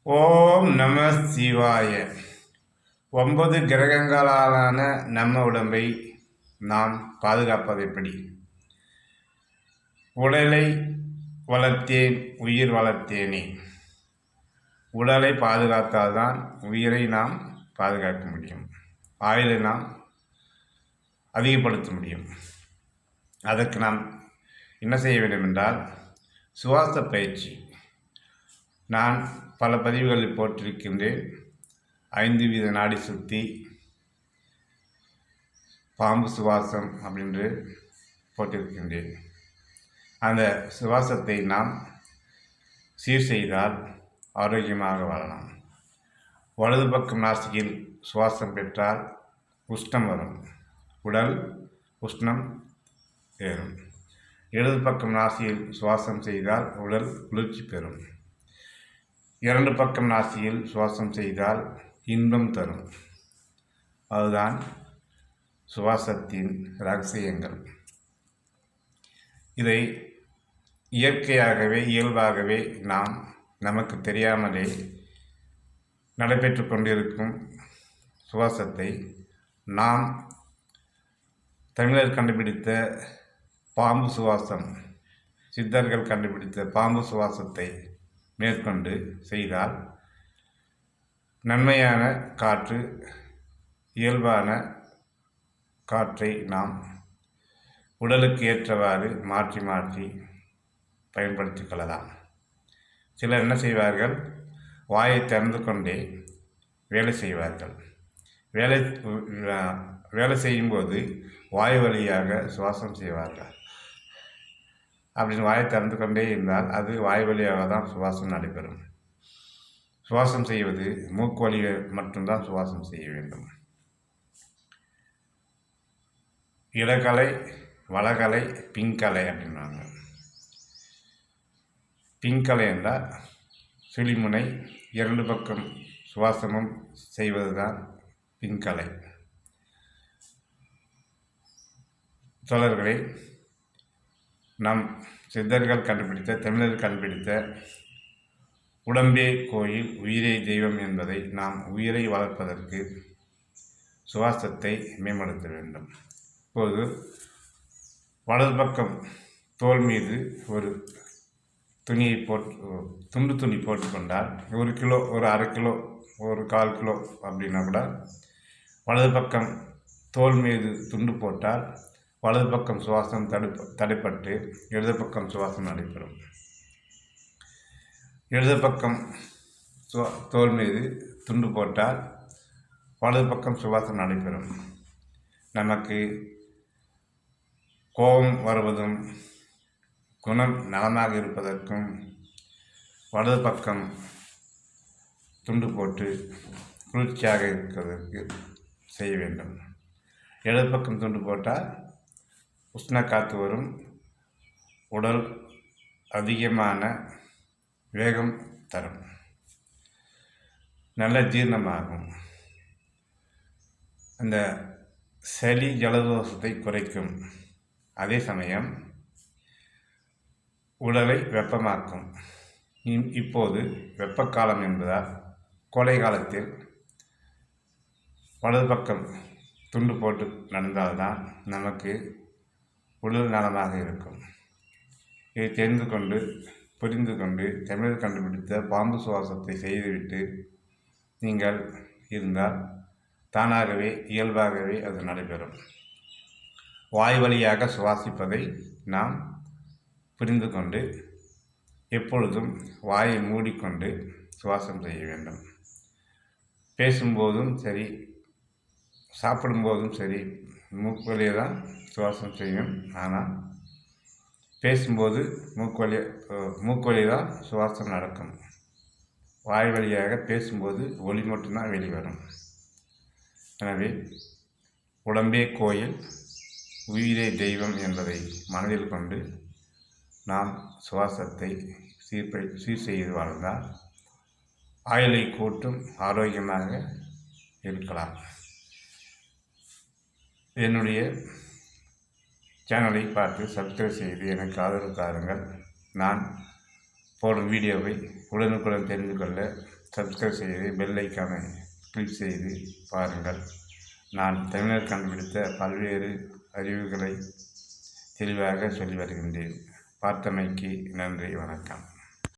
ஓம் நம சிவாய. 9 கிரகங்களாலான நம்ம உடம்பை நாம் பாதுகாப்பது எப்படி? உடலை வளர்த்தேன் உயிர் வளர்த்தேனே. உடலை பாதுகாத்தால்தான் உயிரை நாம் பாதுகாக்க முடியும், ஆயுளை நாம் அதிகப்படுத்த முடியும். அதற்கு நாம் என்ன செய்ய வேண்டும் என்றால் சுவாச பயிற்சி. நான் பல பதிவுகளில் போட்டிருக்கின்றேன். 5 வீத நாடி சுத்தி, பாம்பு சுவாசம் அப்படின்று போட்டிருக்கின்றேன். அந்த சுவாசத்தை நாம் சீர் செய்தால் ஆரோக்கியமாக வாழலாம். வலது பக்கம் நாசியில் சுவாசம் பெற்றால் உஷ்ணம் வரும், உடல் உஷ்ணம் ஏறும். இடது பக்கம் நாசியில் சுவாசம் செய்தால் உடல் குளிர்ச்சி பெறும். 2 பக்கம் நாசியில் சுவாசம் செய்தால் இன்பம் தரும். அதுதான் சுவாசத்தின் இரகசியங்கள். இதை இயற்கையாகவே இயல்பாகவே நாம் நமக்கு தெரியாமலே நடைபெற்று கொண்டிருக்கும் சுவாசத்தை நாம் தமிழர் கண்டுபிடித்த பாம்பு சுவாசம், சித்தர்கள் கண்டுபிடித்த பாம்பு சுவாசத்தை மேற்கொண்டு செய்தால் நன்மையான காற்று, இயல்பான காற்றை நாம் உடலுக்கு ஏற்றவாறு மாற்றி மாற்றி பயன்படுத்தி கொள்ளலாம். சிலர் என்ன செய்வார்கள், வாயை திறந்து கொண்டே வேலை செய்வார்கள். வேலை செய்யும்போது வாயு வழியாக சுவாசம் செய்வார்கள். அப்படின்னு வாயை திறந்து கொண்டே இருந்தால் அது வாயு வழியாக தான் சுவாசம் நடைபெறும். சுவாசம் செய்வது மூக்கு வழியை மட்டும்தான் சுவாசம் செய்ய வேண்டும். இடகலை, வலகலை, பிங்கலை அப்படின்வாங்க. பிங்கலை என்றால் சுழிமுனை 2 பக்கம் சுவாசமும் செய்வது தான் பிங்கலை. தோழர்களே, நம் சித்தர்கள் கண்டுபிடித்த, தமிழர்கள் கண்டுபிடித்த உடம்பே கோயில் உயிரே தெய்வம் என்பதை நாம் உயிரை வளர்ப்பதற்கு சுவாசத்தை மேம்படுத்த வேண்டும். இப்போது வலது பக்கம் தோல் மீது ஒரு துணியை துண்டு துணி போட்டுக்கொண்டால் 1 கிலோ, ஒரு 1/2 கிலோ, ஒரு 1/4 கிலோ அப்படின்னா கூட வலது பக்கம் தோல் மீது துண்டு போட்டால் வலது பக்கம் சுவாசம் தடைப்பட்டு இடது பக்கம் சுவாசம் நடைபெறும். இடது பக்கம் தோல் மீது துண்டு போட்டால் வலது பக்கம் சுவாசம் நடைபெறும். நமக்கு கோபம் வருவதும் குணம் நலமாக இருப்பதற்கும் வலது பக்கம் துண்டு போட்டு குளிர்ச்சியாக இருக்கிறதற்கு செய்ய வேண்டும். இடது பக்கம் துண்டு போட்டால் உஷ்ண காற்று வரும், உடல் அதிகமான வேகம் தரும், நல்ல ஜீரணமாகும், அந்த சளி ஜலதோஷத்தை குறைக்கும். அதே சமயம் உடலை வெப்பமாக்கும். இப்போது வெப்பக்காலம் என்பதால் கோடை காலத்தில் வலது பக்கம் துண்டு போட்டு நடந்தால்தான் நமக்கு உடல் நலமாக இருக்கும். இதை தெரிந்து கொண்டு புரிந்து கொண்டு தமிழர் கண்டுபிடித்த பாம்பு சுவாசத்தை செய்துவிட்டு நீங்கள் இருந்தால் தானாகவே இயல்பாகவே அது நடைபெறும். வாய் வழியாக சுவாசிப்பதை நாம் புரிந்து கொண்டு எப்பொழுதும் வாயை மூடிக்கொண்டு சுவாசம் செய்ய வேண்டும். பேசும்போதும் சரி, சாப்பிடும்போதும் சரி, மூக்கு வழியே தான் சுவாசம் செய்யும். ஆனால் பேசும்போது மூக்கு வழி தான் சுவாசம் நடக்கும். வாய் வழியாக பேசும்போது ஒலி மட்டும்தான் வெளிவரும். எனவே உடம்பே கோயில் உயிரே தெய்வம் என்பதை மனதில் கொண்டு நாம் சுவாசத்தை சீர் செய்து வாழ்ந்தால் ஆயுளை கூட்டும், ஆரோக்கியமாக இருக்கலாம். என்னுடைய சேனலை பார்த்து சப்ஸ்கிரைப் செய்து எனக்கு ஆதரவு தாருங்கள். நான் போடும் வீடியோவை உடனுக்குடன் தெரிந்து கொள்ள சப்ஸ்கிரைப் செய்து பெல் ஐக்கானை கிளிக் செய்து பாருங்கள். நான் தமிழர் கண்டுபிடித்த பல்வேறு அறிவுகளை தெளிவாக சொல்லி வருகின்றேன். பார்த்தமைக்கு நன்றி, வணக்கம்.